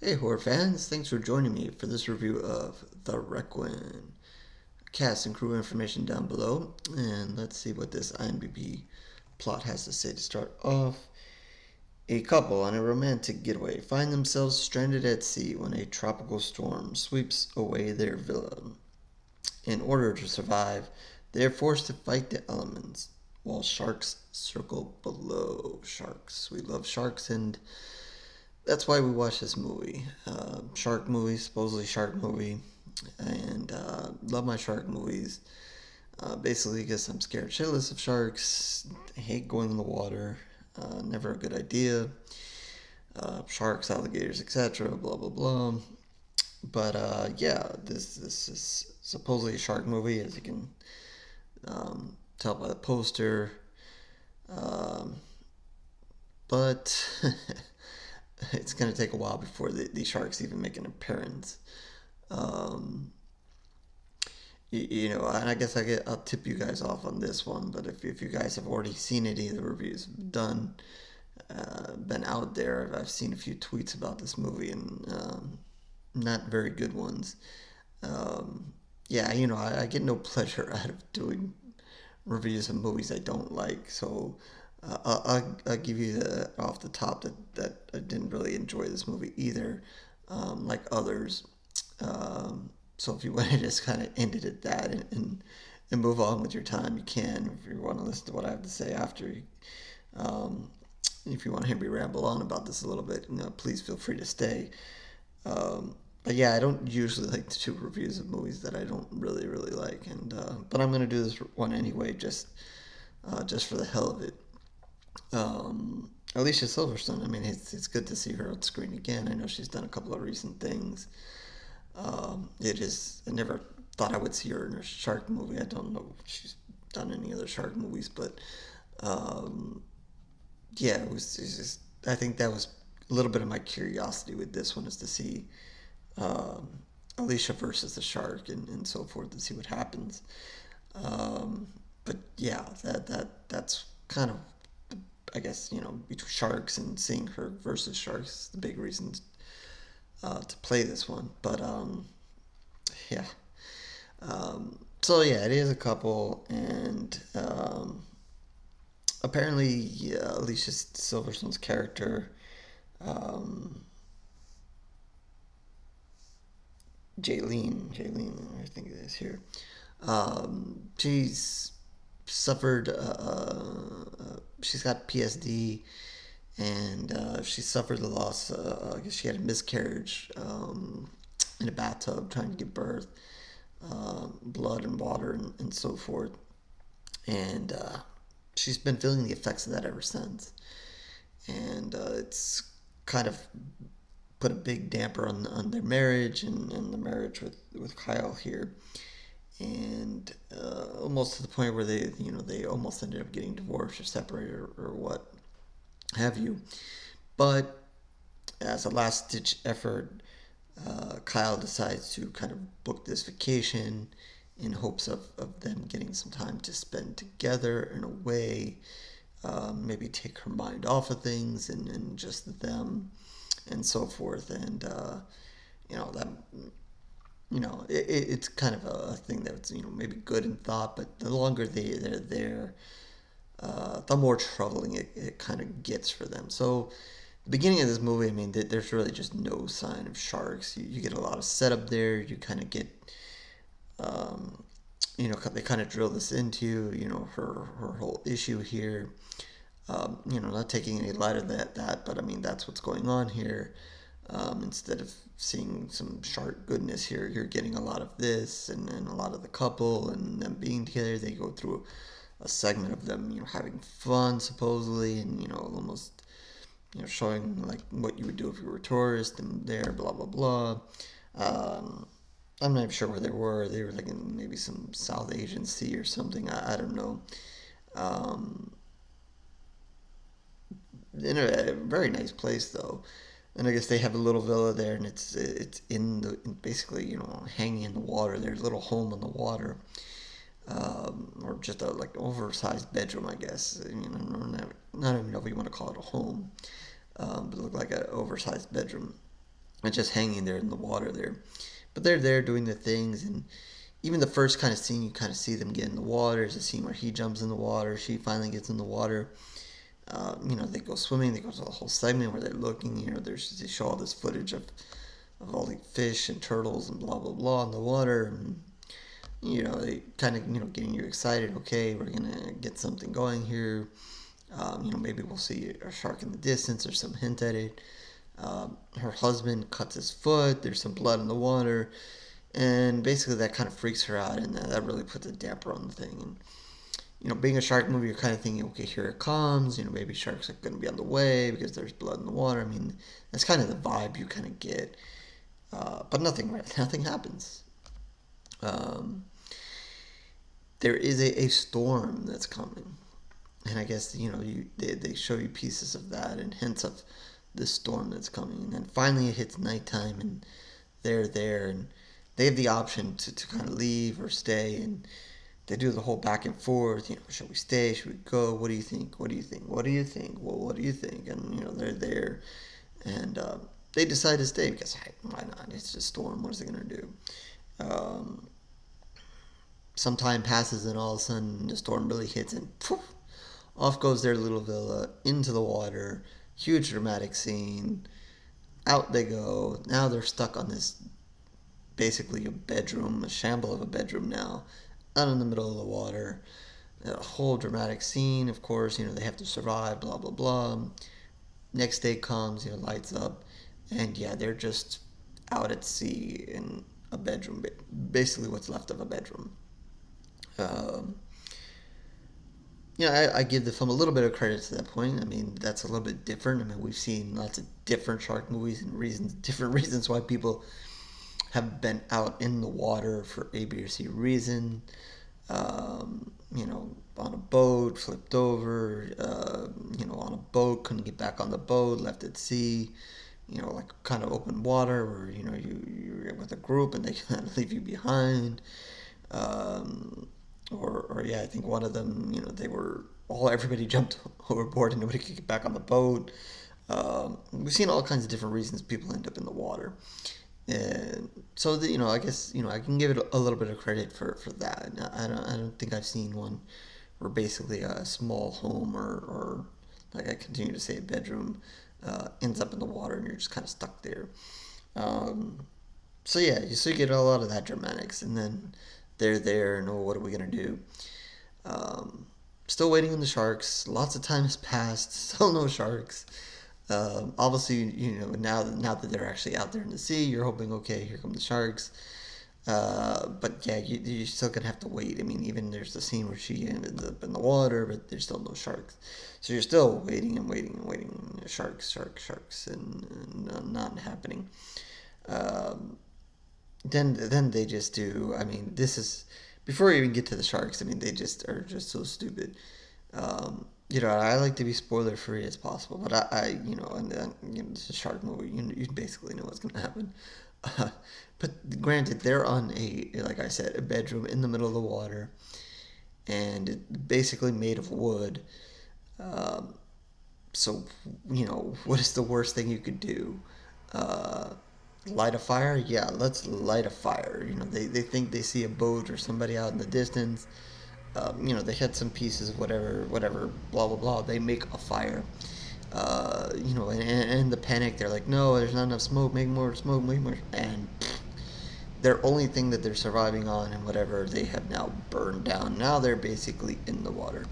Hey horror fans, thanks for joining me for this review of The Requin. Cast and crew information down below, and let's see what this IMDb plot has to say to start off. A couple on a romantic getaway find themselves stranded at sea when a tropical storm sweeps away their villa. In order to survive, they are forced to fight the elements while sharks circle below. Sharks. We love sharks, and that's why we watch this movie. Shark movie, supposedly shark movie, and love my shark movies. Basically, because I'm scared shitless of sharks. I hate going in the water. Never a good idea. Sharks, alligators, etc. Blah blah blah. But yeah, this is supposedly a shark movie, as you can tell by the poster. Um, but it's going to take a while before the sharks even make an appearance. Um, and I guess I'll tip you guys off on this one. But if you guys have already seen any of the reviews done, been out there, I've seen a few tweets about this movie and not very good ones. Um, yeah, I get no pleasure out of doing reviews of movies I don't like. So I'll give you off the top that I didn't really enjoy this movie either, like others. So if you want to just kind of end it at that and move on with your time, you can. If you want to listen to what I have to say after, um, if you want to hear me ramble on about this a little bit, please feel free to stay. But yeah, I don't usually like to do reviews of movies that I don't really like, and but I'm gonna do this one anyway, just for the hell of it. Alicia Silverstone. I mean, it's good to see her on screen again. I know she's done a couple of recent things. It is. I never thought I would see her in a shark movie. I don't know if she's done any other shark movies, but um, yeah, it's just. I think that was a little bit of my curiosity with this one is to see um, Alicia versus the shark and so forth to see what happens. Um, but yeah, that's kind of I guess between sharks and seeing her versus sharks is the big reason to play this one. But yeah. So yeah, it is a couple, and apparently Alicia Silverstone's character, um, Jaylene, I think it is here. She's suffered. She's got PSD, and she suffered the loss. I guess she had a miscarriage in a bathtub trying to give birth, blood and water and so forth, and she's been feeling the effects of that ever since. And it's kind of put a big damper on their marriage and the marriage with Kyle here, and almost to the point where they almost ended up getting divorced or separated or what have you. But as a last ditch effort, Kyle decides to kind of book this vacation in hopes of them getting some time to spend together in a way, maybe take her mind off of things and just them and so forth. And, that, it's kind of a thing that's, maybe good in thought, but the longer they're there, the more troubling it kind of gets for them. So, the beginning of this movie, I mean, there's really just no sign of sharks. You get a lot of setup there. You kind of get, um, they kind of drill this into, her whole issue here. Not taking any light of that, but I mean, that's what's going on here. Instead of seeing some shark goodness here, you're getting a lot of this and a lot of the couple and them being together. They go through a segment of them, having fun supposedly, and almost showing like what you would do if you were a tourist and there, blah blah blah. Um, I'm not even sure where they were. They were like in maybe some South Asian sea or something. I don't know. Um, in a very nice place though, and I guess they have a little villa there, and it's in the basically hanging in the water. There's a little home in the water, or just a like oversized bedroom, I guess. Not even know if you want to call it a home, but it looked like an oversized bedroom. and just hanging there in the water there. But they're there doing the things, and even the first kind of scene, you kind of see them get in the water. There's a scene where he jumps in the water, she finally gets in the water. They go swimming. They go to a whole segment where they're looking. They show all this footage of all the fish and turtles and blah blah blah in the water. And, they kind of getting you excited. Okay, we're gonna get something going here. Maybe we'll see a shark in the distance or some hint at it. Her husband cuts his foot. There's some blood in the water, and basically that kind of freaks her out, and that really puts a damper on the thing. And being a shark movie, you're kind of thinking, okay, here it comes. Maybe sharks are going to be on the way because there's blood in the water. I mean, that's kind of the vibe you kind of get. But nothing happens. There is a storm that's coming. And I guess, they show you pieces of that and hints of the storm that's coming. And then finally it hits nighttime, and they're there, and they have the option to kind of leave or stay. And they do the whole back and forth, should we stay, should we go, what do you think, what do you think, what do you think, well, what do you think? And, they're there, and they decide to stay because, hey, why not, it's a storm, what is it going to do? Some time passes, and all of a sudden the storm really hits, and poof, off goes their little villa into the water. Huge dramatic scene. Out they go. Now they're stuck on this, basically a shamble of a bedroom now, out in the middle of the water. A whole dramatic scene, of course, they have to survive, blah, blah, blah. Next day comes, lights up, and yeah, they're just out at sea in a bedroom, basically what's left of a bedroom. I give the film a little bit of credit to that point. I mean, that's a little bit different. I mean, we've seen lots of different shark movies and different reasons why people have been out in the water for A, B, or C reason. On a boat, flipped over, on a boat, couldn't get back on the boat, left at sea, like kind of open water where, you're with a group and they kind of leave you behind. I think one of them, everybody jumped overboard and nobody could get back on the boat. We've seen all kinds of different reasons people end up in the water. And so, I guess, I can give it a little bit of credit for that. I don't think I've seen one where basically a small home or like I continue to say, a bedroom ends up in the water and you're just kind of stuck there. So you get a lot of that dramatics, and then they're there and what are we gonna do? Still waiting on the sharks. Lots of time has passed. Still no sharks. Obviously, now that they're actually out there in the sea, you're hoping, okay, here come the sharks. But yeah, you're still gonna have to wait. I mean, even there's the scene where she ends up in the water, but there's still no sharks. So you're still waiting and waiting and waiting. Sharks, and not happening. Then they just do. I mean, this is before you even get to the sharks. I mean, they just are just so stupid. I like to be spoiler free as possible, but it's a shark movie. You basically know what's gonna happen. But granted, they're on like I said, a bedroom in the middle of the water, and it's basically made of wood. So what is the worst thing you could do? Light a fire? Yeah, let's light a fire. They think they see a boat or somebody out in the distance. They had some pieces of whatever, blah, blah, blah. They make a fire. And the panic, they're like, no, there's not enough smoke, make more smoke, make more. And their only thing that they're surviving on and whatever, they have now burned down. Now they're basically in the water.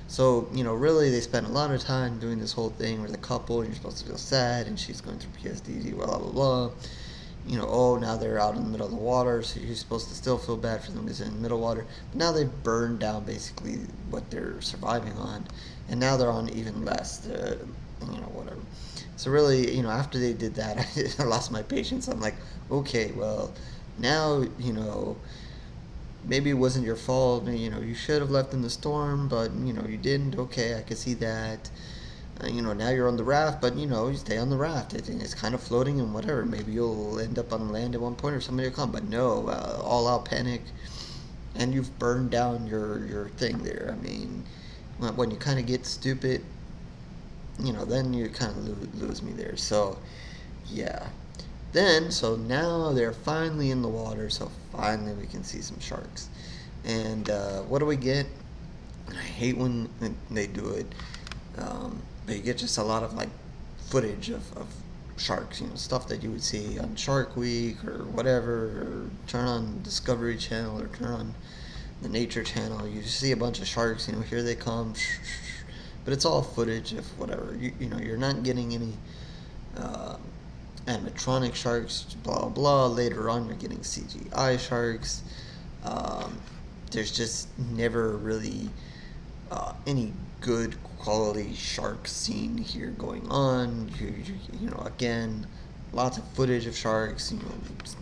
So, really they spent a lot of time doing this whole thing where the couple, and you're supposed to feel sad, and she's going through PTSD, blah, blah, blah. Now they're out in the middle of the water, so you're supposed to still feel bad for them because they're in the middle of the water. But now they've burned down basically what they're surviving on, and now they're on even less, whatever. So really, after they did that, I lost my patience. I'm like, okay, well, now, maybe it wasn't your fault, you should have left in the storm, but, you didn't, okay, I can see that. Now you're on the raft, but you stay on the raft. It's kind of floating and whatever. Maybe you'll end up on land at one point, or somebody will come. But no, all out panic, and you've burned down your thing there. I mean, when you kind of get stupid, then you kind of lose me there. So, yeah. Then, so now they're finally in the water, so finally we can see some sharks. And what do we get? And I hate when they do it, but you get just a lot of like footage of sharks, stuff that you would see on Shark Week or whatever, or turn on Discovery Channel or turn on the Nature Channel. You see a bunch of sharks, here they come, but it's all footage of whatever. You're not getting any uh, animatronic sharks, blah blah. Later on, you're getting CGI sharks. Um, there's just never really any good quality shark scene here going on. Again, lots of footage of sharks.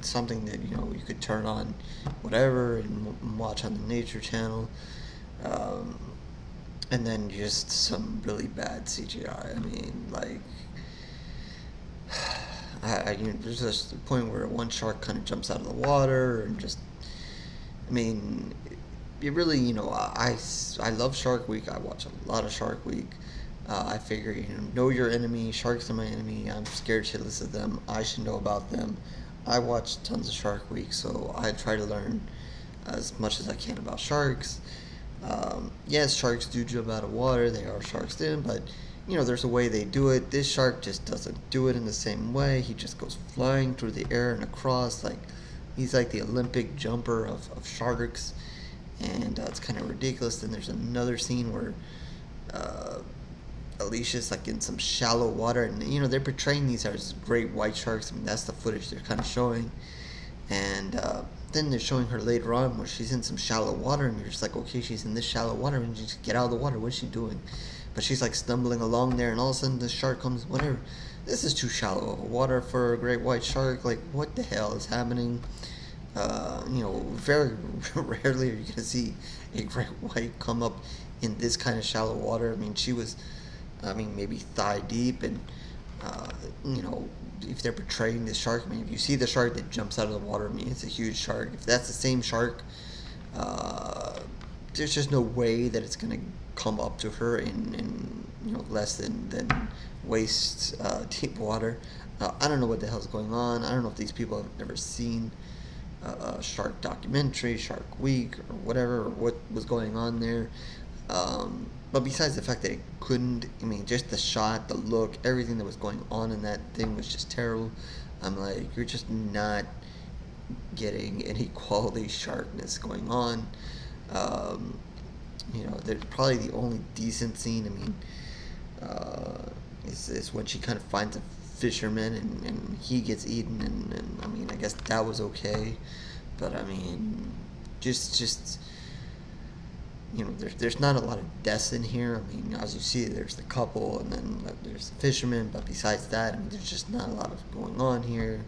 Something that you could turn on, whatever, and watch on the Nature Channel. Um, and then just some really bad CGI. I mean, like, there's just a point where one shark kind of jumps out of the water and just, I mean, it really, I love Shark Week. I watch a lot of Shark Week. I figure, know your enemy. Sharks are my enemy. I'm scared shitless of them. I should know about them. I watch tons of Shark Week, so I try to learn as much as I can about sharks. Yes, sharks do jump out of water. They are sharks then, but there's a way they do it. This shark just doesn't do it in the same way. He just goes flying through the air and across. Like, he's like the Olympic jumper of sharks. And it's kind of ridiculous. Then there's another scene where uh, Alicia's like in some shallow water, and they're portraying these as great white sharks. I mean, that's the footage they're kind of showing. And then they're showing her later on where she's in some shallow water, and you're just like, okay, she's in this shallow water, and you just get out of the water. What's she doing? But she's like stumbling along there, and all of a sudden the shark comes. Whatever. This is too shallow of water for a great white shark. Like, what the hell is happening? Very rarely are you going to see a great white come up in this kind of shallow water. I mean, she was, maybe thigh deep, and, if they're portraying this shark, if you see the shark that jumps out of the water, it's a huge shark. If that's the same shark, there's just no way that it's going to come up to her in less than waist deep water. I don't know what the hell's going on. I don't know if these people have never seen Shark documentary, Shark Week, or whatever, or what was going on there. But besides the fact that it couldn't, just the shot, the look, everything that was going on in that thing was just terrible. I'm like, you're just not getting any quality sharkness going on. There's probably the only decent scene, is when she kind of finds a fisherman and he gets eaten, and I guess that was okay. But just there's not a lot of deaths in here. As you see, there's the couple, and then there's the fisherman, but besides that, there's just not a lot of going on here.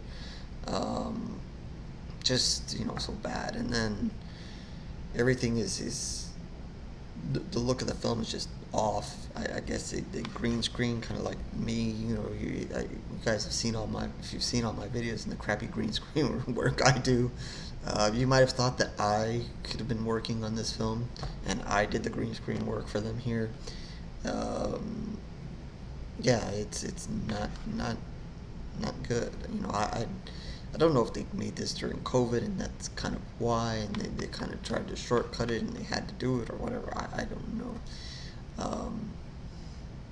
So bad. And then everything is the look of the film is just off. I guess the green screen, kind of like me. You guys have seen if you've seen all my videos and the crappy green screen work I do, you might have thought that I could have been working on this film, and I did the green screen work for them here. Yeah, it's not good. I don't know if they made this during COVID, and that's kind of why, and they kind of tried to shortcut it, and they had to do it or whatever. I don't know.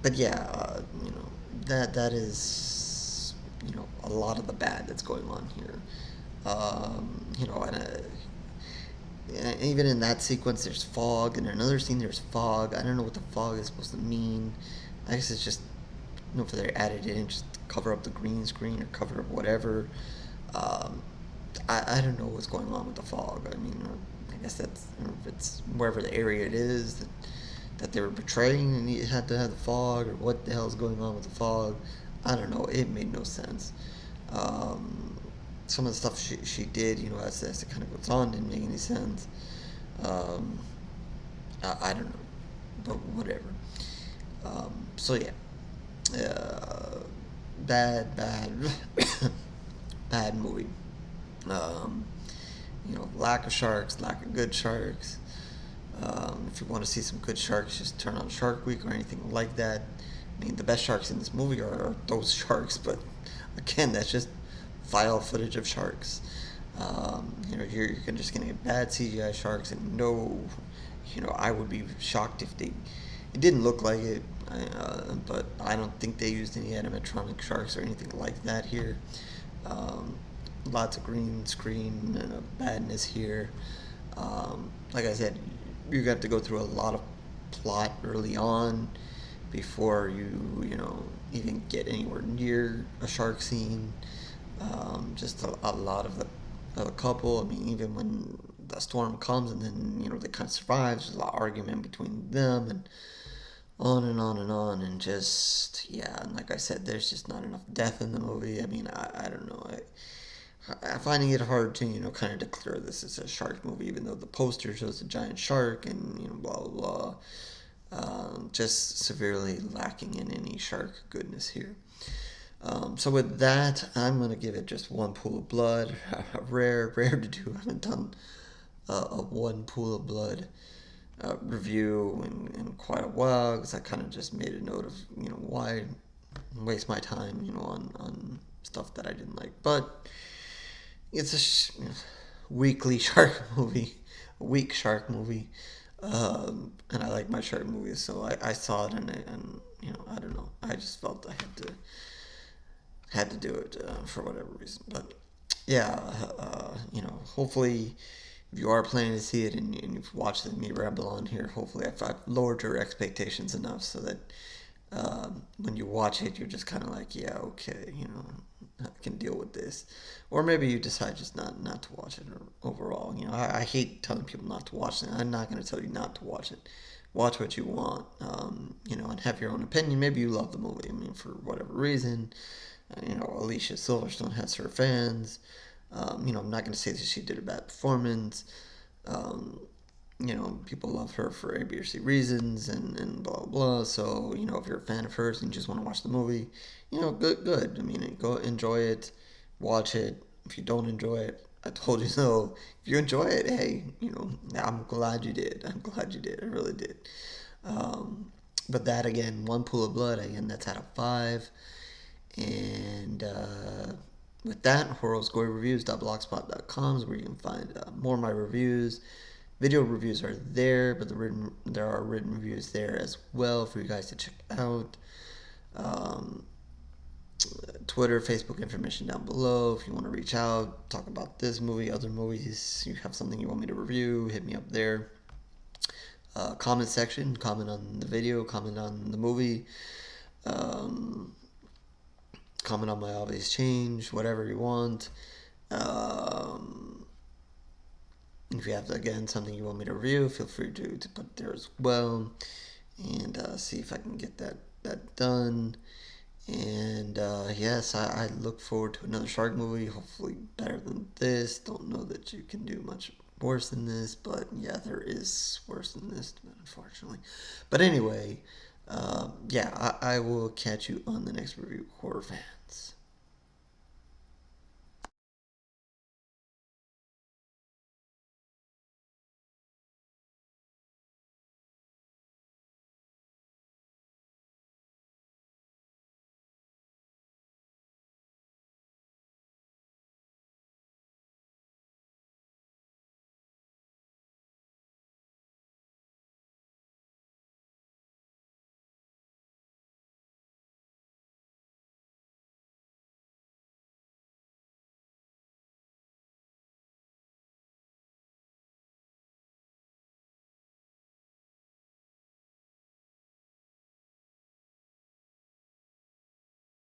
But yeah, that is, a lot of the bad that's going on here. And even in that sequence, there's fog, and in another scene, there's fog. I don't know what the fog is supposed to mean. I guess it's just, if they're added in, just cover up the green screen or cover up whatever. I don't know what's going on with the fog. I guess that's, if it's wherever the area it is that they were portraying, and you had to have the fog, or what the hell is going on with the fog. I don't know. It made no sense. Some of the stuff she did, as it kind of goes on, didn't make any sense. I don't know, but whatever. So yeah, bad, bad movie. Lack of sharks, lack of good sharks. If you want to see some good sharks, just turn on Shark Week or anything like that. The best sharks in this movie are those sharks, but again, that's just file footage of sharks. You're just gonna get bad CGI sharks, and no, I would be shocked if they. It didn't look like it, but I don't think they used any animatronic sharks or anything like that here. Um, Lots of green screen and badness here. Like I said, you have to go through a lot of plot early on before you even get anywhere near a shark scene. Just a lot of the couple. I mean, even when the storm comes and then they kind of survive, there's a lot of argument between them and on and on and on, and just and like I said, there's just not enough death in the movie. I mean, I don't know. I'm finding it hard to kind of declare this as a shark movie, even though the poster shows a giant shark and blah blah blah. Just severely lacking in any shark goodness here. So with that, I'm gonna give it just one pool of blood. Rare to do. I haven't done a one pool of blood review in quite a while, because I kind of just made a note of why waste my time on stuff that I didn't like. But it's a weekly shark movie, a weak shark movie, and I like my shark movies, so I saw it, and I don't know, I just felt I had to do it for whatever reason. But yeah, hopefully, if you are planning to see it and you've watched me ramble on here, hopefully I've lowered your expectations enough so that when you watch it, you're just kind of like, yeah, okay, I can deal with this. Or maybe you decide just not to watch it overall. I hate telling people not to watch it. I'm not going to tell you not to watch it. Watch what you want, and have your own opinion. Maybe you love the movie. I mean, for whatever reason. Alicia Silverstone has her fans. I'm not going to say that she did a bad performance. People love her for A, B, or C reasons, and blah, blah. So, if you're a fan of hers and you just want to watch the movie, good. I mean, go enjoy it, watch it. If you don't enjoy it, I told you so. If you enjoy it, hey, I'm glad you did. I'm glad you did. I really did. But that, again, one pool of blood, again, that's out of 5. And with that, horrorgory.blogspot.com is where you can find more of my reviews. Video reviews are there, but there are written reviews there as well for you guys to check out. Twitter, Facebook information down below. If you want to reach out, talk about this movie, other movies, you have something you want me to review, hit me up there. Comment section, comment on the video, comment on the movie. Comment on my obvious change, whatever you want. If you have, again, something you want me to review, feel free to put it there as well. And see if I can get that done. And yes, I look forward to another shark movie, hopefully better than this. Don't know that you can do much worse than this, but yeah, there is worse than this, unfortunately. But anyway, I will catch you on the next review, horror fans.